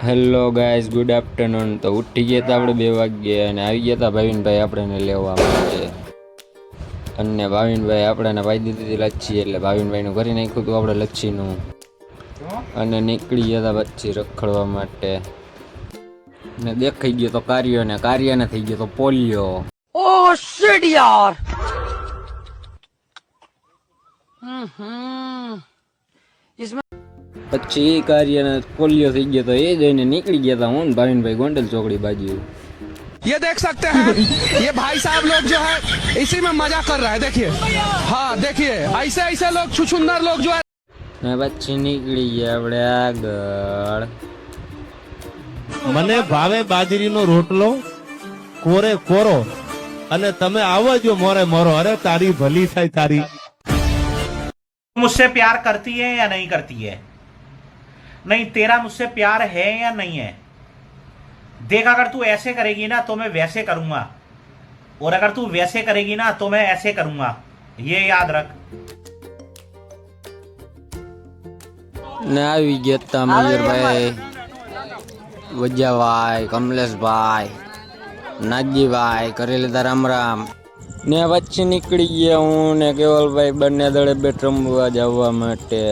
Hello guys, good afternoon. તો ઉઠી ગયા હતા આપણે 2 વાગ્યે અને આવી ગયા હતા ભાવિનભાઈ આપણને લેવા માટે. અને ભાવિનભાઈ આપણને પાઈ દીધી હતી લચ્છી, એટલે ભાવિનભાઈનું કરી નાખ્યું હતું આપણે લચ્છીનું અને નીકળી ગયા હતા પછી રખડવા માટે. ને દેખાઈ ગયો તો કાર્યો ને કાર્યને થઈ ગયો તો પોલિયો. Oh shit यार પછી એ કાર્યને પોલિયો થઈ ગયો તો એ જઈને નીકળી ગયા હતા હું ને ભાવિનભાઈ ગોંડલ ચોકડી બાજુ. ये देख सकते हैं ये भाई साहब लोग जो है इसी में मजा कर रहा है. देखिए हाँ देखिए ऐसे ऐसे लोग छुछुंदर लोग जो है. ને પછી નીકળી ગયા આપણે આગળ. મને ભાવે બાજરીનો રોટલો કોરે કોરો અને તમે આવજો મોરે મોરો. અરે તારી ભલી થાય તારી. मुझसे प्यार करती है या नहीं करती है? नहीं, तेरा मुझसे प्यार है या नहीं है? देख, अगर तू ऐसे करेगी ना तो मैं वैसे करूंगा, और अगर तू वैसे करेगी ना तो मैं ऐसे करूंगा. ये याद रख. ને આવી ગયા તા મયુરભાઈ, વજાભાઈ, કમલેશભાઈ, નાગજીભાઈ, કરી લીધા રામ રામ. ને પછી નીકળી ગયા હું ને કેવલભાઈ બંને દળે બેટ રમવા જવા માટે.